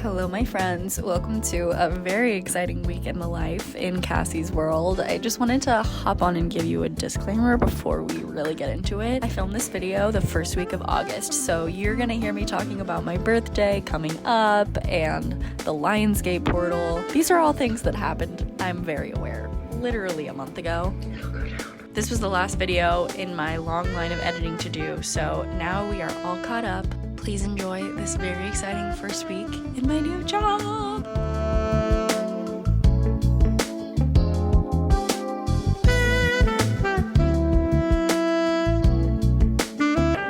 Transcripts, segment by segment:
Hello my friends, welcome to a very exciting week in the life in Cassie's world. I just wanted to hop on and give you a disclaimer before we really get into it. I filmed this video the first week of August, so you're gonna hear me talking about my birthday coming up and the Lionsgate portal. These are all things that happened, I'm very aware, literally a month ago. This was the last video in my long line of editing to do, so now we are all caught up. Please enjoy this very exciting first week in my new job.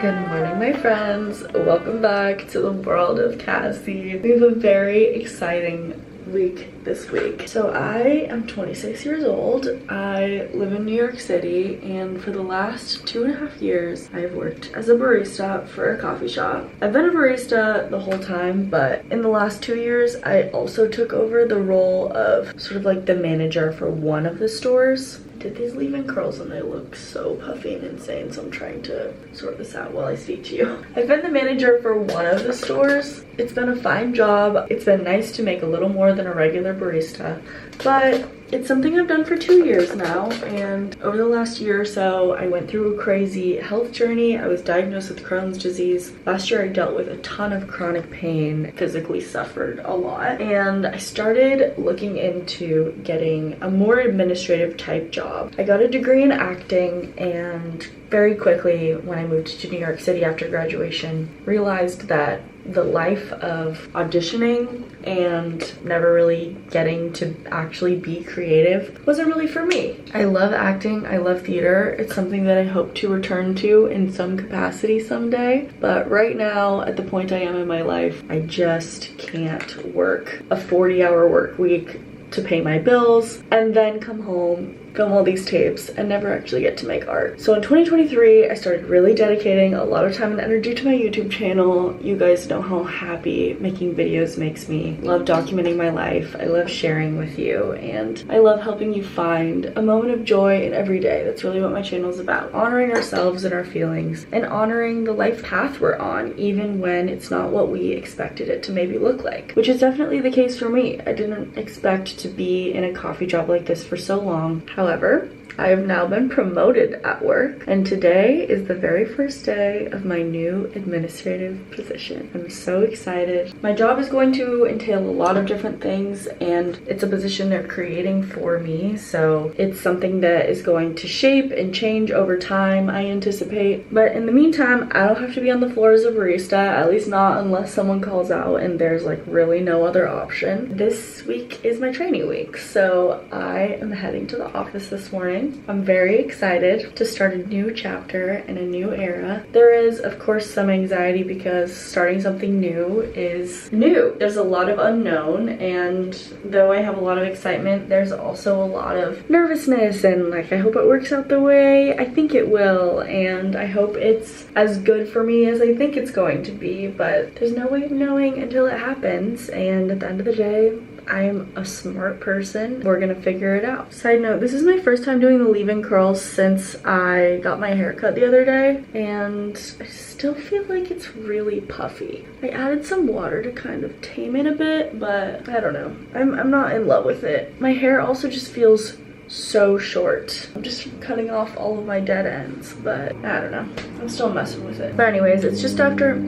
Good morning, my friends. Welcome back to the world of Cassie. We have a very exciting week this week. So I am 26 years old. I live in New York City, and for the last 2.5 years I've worked as a barista for a coffee shop. I've been a barista the whole time, but in the last 2 years I also took over the role of sort of like the manager for one of the stores. Did these leave-in curls and they look so puffy and insane, so I'm trying to sort this out while I speak to you. I've been the manager for one of the stores. It's been a fine job. It's been nice to make a little more than a regular barista, but it's something I've done for 2 years now, and over the last year or so I went through a crazy health journey. I was diagnosed with Crohn's disease. Last year I dealt with a ton of chronic pain, physically suffered a lot, and I started looking into getting a more administrative type job. I got a degree in acting, and very quickly when I moved to New York City after graduation, realized that the life of auditioning and never really getting to actually be creative wasn't really for me. I love acting, I love theater. It's something that I hope to return to in some capacity someday. But right now, at the point I am in my life, I just can't work a 40-hour work week to pay my bills and then come home, film all these tapes, and never actually get to make art. So in 2023, I started really dedicating a lot of time and energy to my YouTube channel. You guys know how happy making videos makes me. Love documenting my life. I love sharing with you, and I love helping you find a moment of joy in every day. That's really what my channel is about. Honoring ourselves and our feelings, and honoring the life path we're on, even when it's not what we expected it to maybe look like, which is definitely the case for me. I didn't expect to be in a coffee job like this for so long. However, I have now been promoted at work, and today is the very first day of my new administrative position. I'm so excited. My job is going to entail a lot of different things, and it's a position they're creating for me, so it's something that is going to shape and change over time, I anticipate. But in the meantime, I don't have to be on the floor as a barista, at least not unless someone calls out and there's like really no other option. This week is my training week, so I am heading to the office this morning. I'm very excited to start a new chapter in a new era. There is, of course, some anxiety because starting something new is new. There's a lot of unknown, and though I have a lot of excitement, there's also a lot of nervousness, and like I hope it works out the way I think it will, and I hope it's as good for me as I think it's going to be, but there's no way of knowing until it happens, and at the end of the day, I am a smart person. We're gonna figure it out. Side note, this is my first time doing the leave-in curls since I got my hair cut the other day, and I still feel like it's really puffy. I added some water to kind of tame it a bit, but I don't know. I'm not in love with it. My hair also just feels so short. I'm just cutting off all of my dead ends, but I don't know. I'm still messing with it. But anyways, it's just after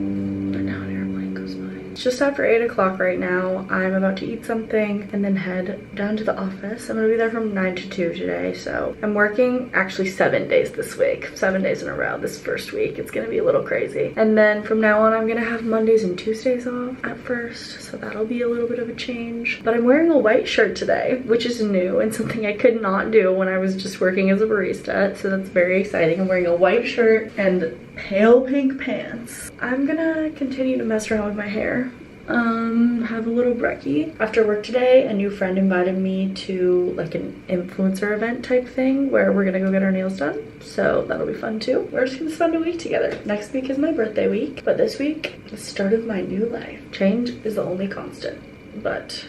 8 o'clock right now. I'm about to eat something and then head down to the office. I'm gonna be there from 9 to 2 today, so I'm working actually 7 days this week. 7 days in a row this first week. It's gonna be a little crazy. And then from now on, I'm gonna have Mondays and Tuesdays off at first, so that'll be a little bit of a change. But I'm wearing a white shirt today, which is new and something I could not do when I was just working as a barista, so that's very exciting. I'm wearing a white shirt and pale pink pants. I'm gonna continue to mess around with my hair. Have a little brekkie. After work today, a new friend invited me to like an influencer event type thing where we're gonna go get our nails done. So that'll be fun too. We're just gonna spend a week together. Next week is my birthday week, but this week, the start of my new life. Change is the only constant, but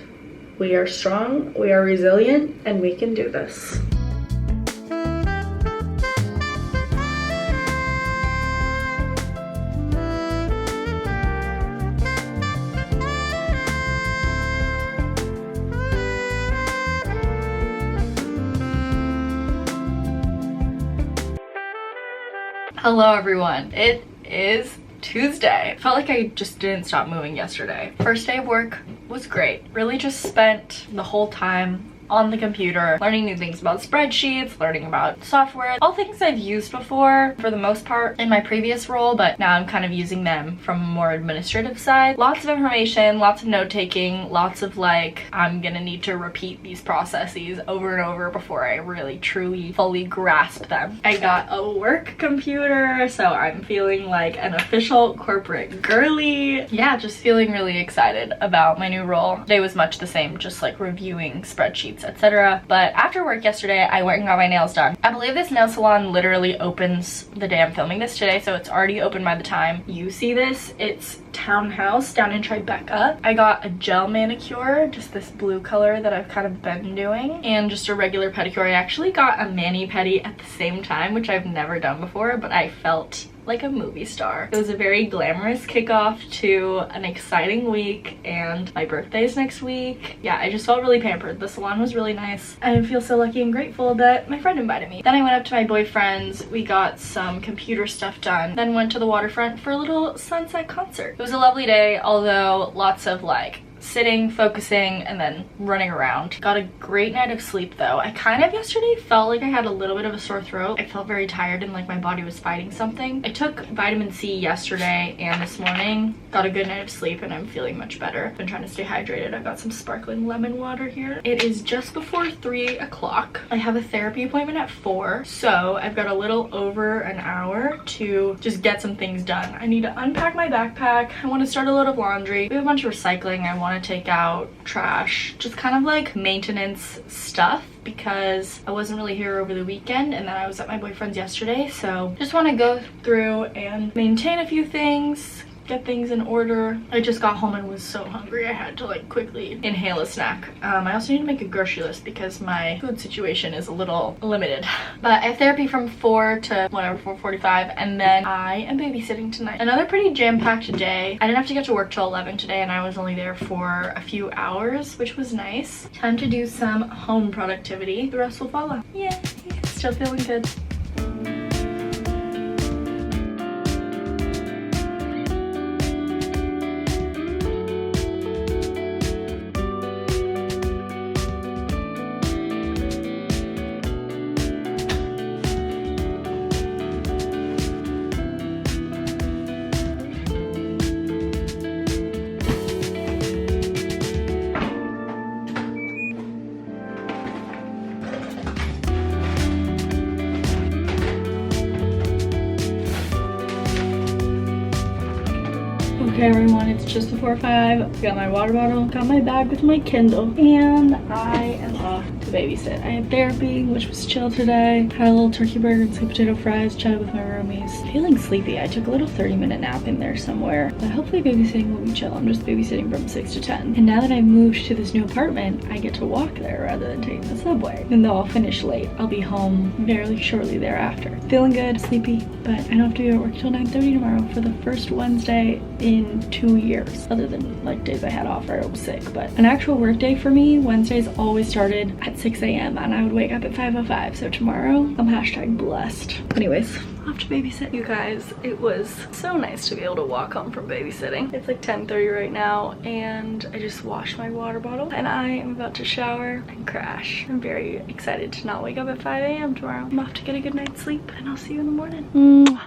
we are strong, we are resilient, and we can do this. Hello everyone, it is Tuesday. Felt like I just didn't stop moving yesterday. First day of work was great. Really just spent the whole time on the computer, learning new things about spreadsheets, learning about software, all things I've used before for the most part in my previous role, but now I'm kind of using them from a more administrative side. Lots of information, lots of note-taking, lots of like, I'm gonna need to repeat these processes over and over before I really truly fully grasp them. I got a work computer, so I'm feeling like an official corporate girly. Yeah, just feeling really excited about my new role. Today was much the same, just like reviewing spreadsheets, etc. But after work yesterday, I went and got my nails done. I believe this nail salon literally opens the day I'm filming this today, so it's already open by the time you see this. It's Townhouse down in Tribeca. I got a gel manicure, just this blue color that I've kind of been doing, and just a regular pedicure. I actually got a mani-pedi at the same time, which I've never done before, but I felt like a movie star. It was a very glamorous kickoff to an exciting week, and my birthday's next week. Yeah, I just felt really pampered. The salon was really nice. I feel so lucky and grateful that my friend invited me. Then I went up to my boyfriend's. We got some computer stuff done, then went to the waterfront for a little sunset concert. It was a lovely day, although lots of like sitting, focusing, and then running around. Got a great night of sleep though. I kind of yesterday felt like I had a little bit of a sore throat. I felt very tired and like my body was fighting something. I took vitamin C yesterday and this morning. Got a good night of sleep and I'm feeling much better. Been trying to stay hydrated. I've got some sparkling lemon water here. It is just before 3 o'clock. I have a therapy appointment at 4, so I've got a little over an hour to just get some things done. I need to unpack my backpack. I want to start a load of laundry. We have a bunch of recycling. I want to take out trash, just kind of like maintenance stuff, because I wasn't really here over the weekend and then I was at my boyfriend's yesterday, so just want to go through and maintain a few things, get things in order. I just got home and was so hungry I had to like quickly inhale a snack. I also need to make a grocery list because my food situation is a little limited. But I have therapy from 4 to whatever, 4:45, and then I am babysitting tonight. Another pretty jam-packed day. I didn't have to get to work till 11 today and I was only there for a few hours, which was nice. Time to do some home productivity. The rest will follow. Yeah, still feeling good. Okay everyone, it's just before 5. Got my water bottle, got my bag with my Kindle, and I am off to babysit. I had therapy, which was chill today. Had a little turkey burger and sweet potato fries, chatted with my roomies. Feeling sleepy. I took a little 30-minute nap in there somewhere, but hopefully babysitting will be chill. I'm just babysitting from 6 to 10. And now that I've moved to this new apartment, I get to walk there rather than taking the subway. Even though I'll finish late, I'll be home fairly shortly thereafter. Feeling good, sleepy, but I don't have to be at work till 9:30 tomorrow for the first Wednesday in 2 years, other than like days I had off or I was sick. But an actual work day for me, Wednesdays always started at 6 a.m. and I would wake up at 5:05. So tomorrow I'm #blessed. Anyways, I'll have to babysit. You guys, it was so nice to be able to walk home from babysitting. It's like 10:30 right now and I just washed my water bottle and I am about to shower and crash. I'm very excited to not wake up at 5 a.m. tomorrow. I'm off to get a good night's sleep and I'll see you in the morning. Mwah.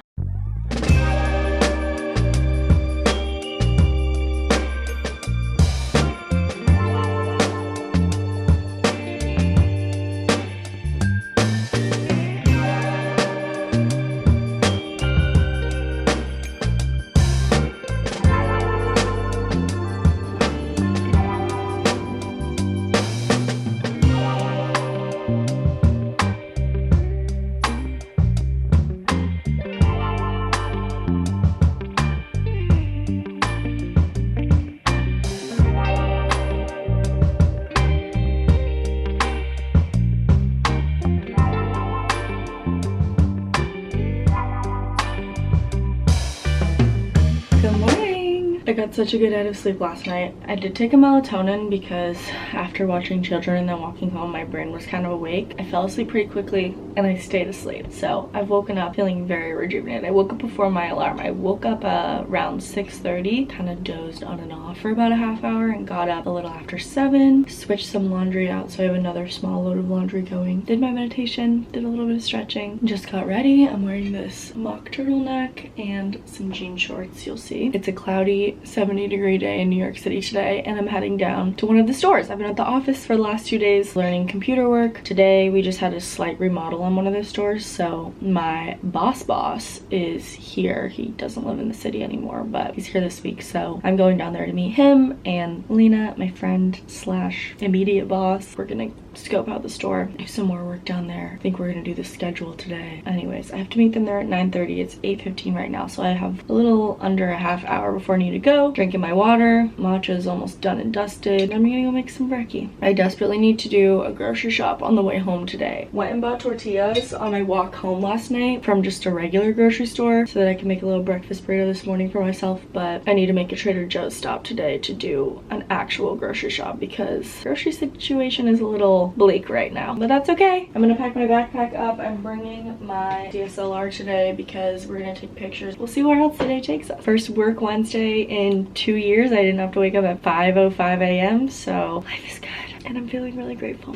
had such a good night of sleep last night. I did take a melatonin because after watching children and then walking home, my brain was kind of awake. I fell asleep pretty quickly and I stayed asleep. So I've woken up feeling very rejuvenated. I woke up before my alarm. I woke up around 6:30, kind of dozed on and off for about a half hour and got up a little after 7, switched some laundry out so I have another small load of laundry going. Did my meditation, did a little bit of stretching, just got ready. I'm wearing this mock turtleneck and some jean shorts, you'll see. It's a cloudy 70-degree day in New York City today and I'm heading down to one of the stores. I've been at the office for the last 2 days learning computer work. Today we just had a slight remodel on one of the stores, so my boss is here. He doesn't live in the city anymore, but he's here this week, so I'm going down there to meet him and Lena, my friend slash immediate boss. We're gonna scope out the store, do some more work down there. I think we're gonna do the schedule today. Anyways, I have to meet them there at 9:30. It's 8:15 right now, so I have a little under a half hour before I need to go. Drinking my water. Matcha is almost done and dusted. I'm gonna go make some brekkie. I desperately need to do a grocery shop on the way home today. Went and bought tortillas on my walk home last night from just a regular grocery store so that I can make a little breakfast burrito this morning for myself, but I need to make a Trader Joe's stop today to do an actual grocery shop because grocery situation is a little bleak right now, but that's okay. I'm gonna pack my backpack up. I'm bringing my DSLR today because we're gonna take pictures. We'll see where else today takes us. First work Wednesday in 2 years. I didn't have to wake up at 5:05 a.m. so life is good and I'm feeling really grateful.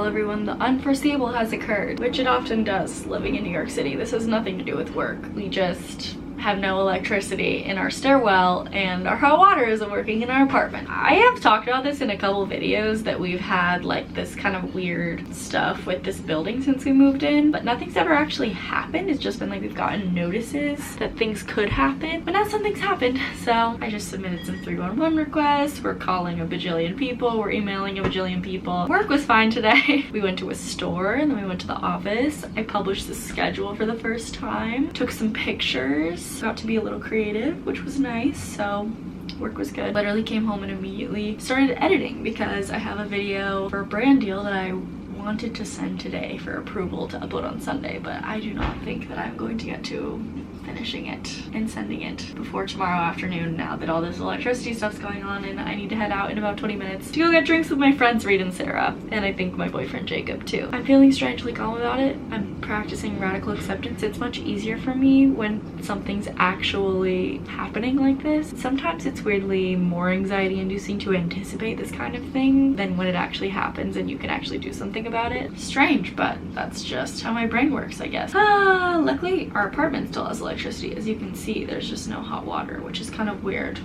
Everyone, the unforeseeable has occurred, which it often does living in New York City. This has nothing to do with work. We just have no electricity in our stairwell and our hot water isn't working in our apartment. I have talked about this in a couple videos that we've had like this kind of weird stuff with this building since we moved in, but nothing's ever actually happened. It's just been like we've gotten notices that things could happen, but now something's happened. So I just submitted some 311 requests. We're calling a bajillion people. We're emailing a bajillion people. Work was fine today. We went to a store and then we went to the office. I published the schedule for the first time. Took some pictures. Got to be a little creative, which was nice. So work was good. Literally came home and immediately started editing because I have a video for a brand deal that I wanted to send today for approval to upload on Sunday, but I do not think that I'm going to get to finishing it and sending it before tomorrow afternoon now that all this electricity stuff's going on and I need to head out in about 20 minutes to go get drinks with my friends Reed and Sarah, and I think my boyfriend Jacob too. I'm feeling strangely calm about it. I'm practicing radical acceptance. It's much easier for me when something's actually happening like this. Sometimes it's weirdly more anxiety inducing to anticipate this kind of thing than when it actually happens and you can actually do something about it. Strange, but that's just how my brain works, I guess. Luckily our apartment still has electricity. As you can see, there's just no hot water, which is kind of weird,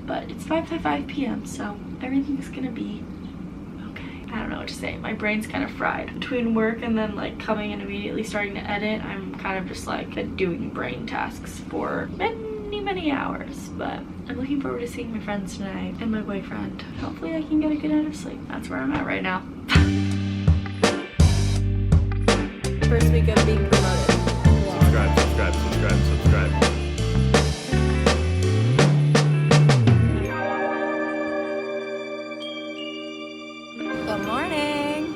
but it's 5:55 p.m. so everything's gonna be okay. I don't know what to say. My brain's kind of fried between work and then like coming and immediately starting to edit. I'm kind of just like doing brain tasks for many hours, but I'm looking forward to seeing my friends tonight and my boyfriend. Hopefully I can get a good night of sleep. That's where I'm at right now. First week of being promoted. Subscribe. Good morning.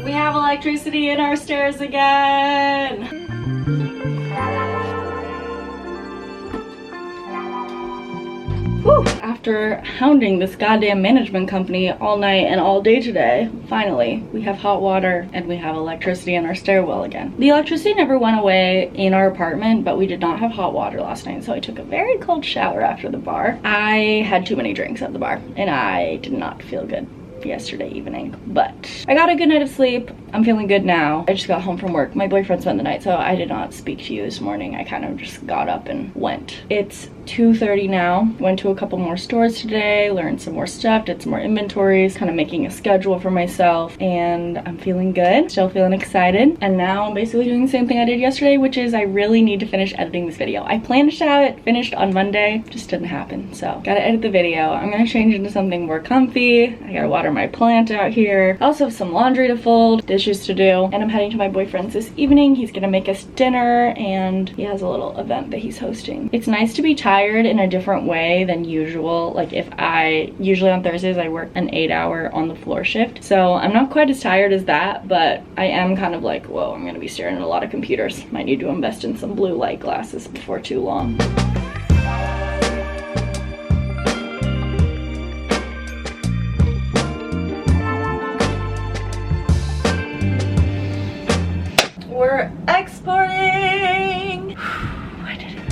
We have electricity in our stairs again. Whew. After hounding this goddamn management company all night and all day today, finally, we have hot water and we have electricity in our stairwell again. The electricity never went away in our apartment, but we did not have hot water last night, so I took a very cold shower after the bar. I had too many drinks at the bar, and I did not feel good yesterday evening, but I got a good night of sleep. I'm feeling good now. I just got home from work. My boyfriend spent the night, so I did not speak to you this morning. I kind of just got up and went. It's 2:30 now. Went to a couple more stores today, learned some more stuff, did some more inventories, kind of making a schedule for myself, and I'm feeling good, still feeling excited. And now I'm basically doing the same thing I did yesterday, which is I really need to finish editing this video. I planned to have it finished on Monday, just didn't happen. So gotta edit the video. I'm gonna change into something more comfy. I gotta water my plant out here. I also have some laundry to fold, dishes dishes to do, and I'm heading to my boyfriend's this evening. He's gonna make us dinner, and he has a little event that he's hosting. It's nice to be tired in a different way than usual. Like usually on Thursdays I work an 8-hour on the floor shift, so I'm not quite as tired as that, but I am kind of like, whoa, I'm gonna be staring at a lot of computers. Might need to invest in some blue light glasses before too long. We're exporting! I did it.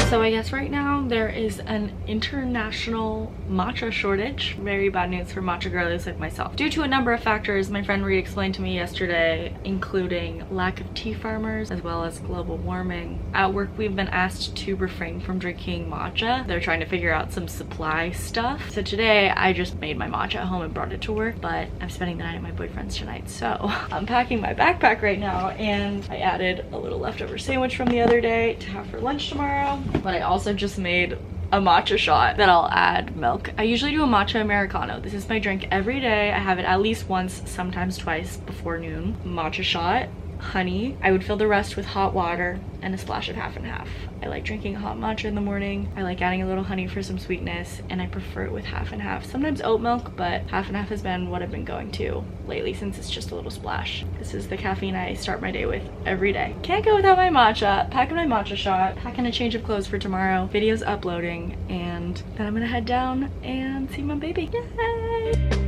So I guess right now there is an international matcha shortage. Very bad news for matcha girlies like myself. Due to a number of factors my friend Reed explained to me yesterday, including lack of tea farmers as well as global warming. At work we've been asked to refrain from drinking matcha. They're trying to figure out some supply stuff. So today I just made my matcha at home and brought it to work, but I'm spending the night at my boyfriend's tonight. So I'm packing my backpack right now, and I added a little leftover sandwich from the other day to have for lunch tomorrow. But I also just made a matcha shot that I'll add milk. I usually do a matcha Americano. This is my drink every day. I have it at least once, sometimes twice before noon. Matcha shot, honey. I would fill the rest with hot water and a splash of half and half. I like drinking hot matcha in the morning. I like adding a little honey for some sweetness, and I prefer it with half and half. Sometimes oat milk, but half and half has been what I've been going to lately since it's just a little splash. This is the caffeine I start my day with every day. Can't go without my matcha. Packing my matcha shot, packing a change of clothes for tomorrow, videos uploading, and then I'm gonna head down and see my baby. Yay!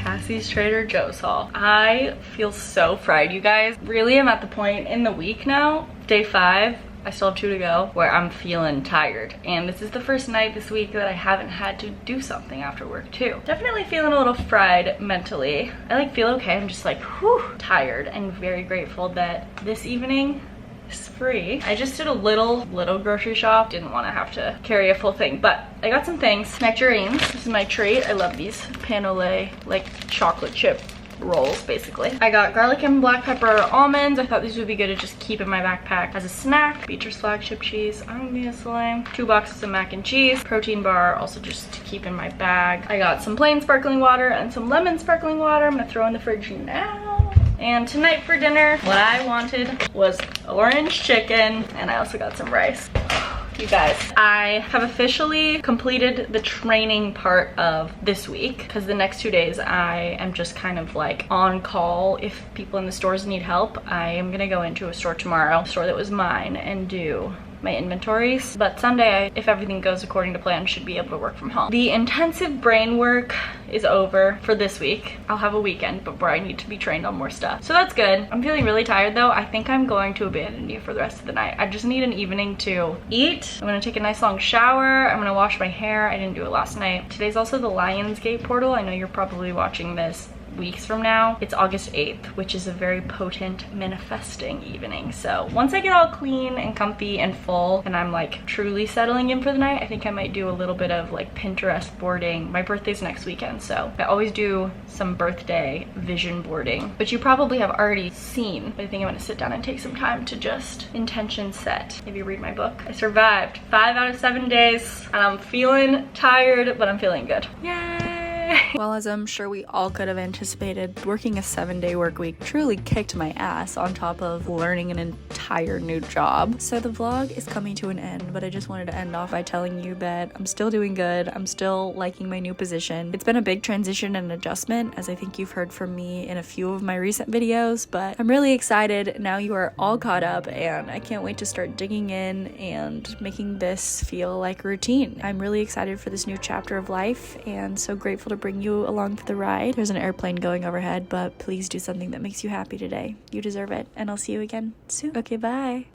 Cassie's Trader Joe's haul. I feel so fried, you guys. Really, I'm at the point in the week now, day 5, I still have 2 to go, where I'm feeling tired. And this is the first night this week that I haven't had to do something after work too. Definitely feeling a little fried mentally. I feel okay, I'm just whew, tired, and very grateful that this evening is free. I just did a little grocery shop. Didn't want to have to carry a full thing, but I got some things. Nectarines, this is my treat. I love these panole, chocolate chip rolls basically. I got garlic and black pepper almonds. I thought these would be good to just keep in my backpack as a snack. Beecher's flagship cheese, obviously. 2 boxes of mac and cheese. Protein bar, also just to keep in my bag. I got some plain sparkling water and some lemon sparkling water. I'm gonna throw in the fridge now. And tonight for dinner, what I wanted was orange chicken, and I also got some rice. You guys, I have officially completed the training part of this week, because the next 2 days I am just kind of on call if people in the stores need help. I am gonna go into a store tomorrow, a store that was mine, and do my inventories, but Sunday, if everything goes according to plan, should be able to work from home. The intensive brain work is over for this week. I'll have a weekend before I need to be trained on more stuff, so that's good. I'm feeling really tired though. I think I'm going to abandon you for the rest of the night. I just need an evening to eat. I'm gonna take a nice long shower. I'm gonna wash my hair. I didn't do it last night. Today's also the Lionsgate portal. I know you're probably watching this weeks from now. It's August 8th, which is a very potent manifesting evening. So once I get all clean and comfy and full, and I'm truly settling in for the night, I think I might do a little bit of Pinterest boarding. My birthday's next weekend, so I always do some birthday vision boarding, but you probably have already seen. But I think I'm gonna sit down and take some time to just intention set. Maybe read my book. I survived 5 out of 7 days, and I'm feeling tired, but I'm feeling good. Yay! Well, as I'm sure we all could have anticipated, working a 7-day work week truly kicked my ass, on top of learning an entire entire new job. So the vlog is coming to an end, but I just wanted to end off by telling you that I'm still doing good. I'm still liking my new position. It's been a big transition and adjustment, as I think you've heard from me in a few of my recent videos, but I'm really excited. Now you are all caught up and I can't wait to start digging in and making this feel like routine. I'm really excited for this new chapter of life and so grateful to bring you along for the ride. There's an airplane going overhead, but please do something that makes you happy today. You deserve it, and I'll see you again soon. Okay, bye.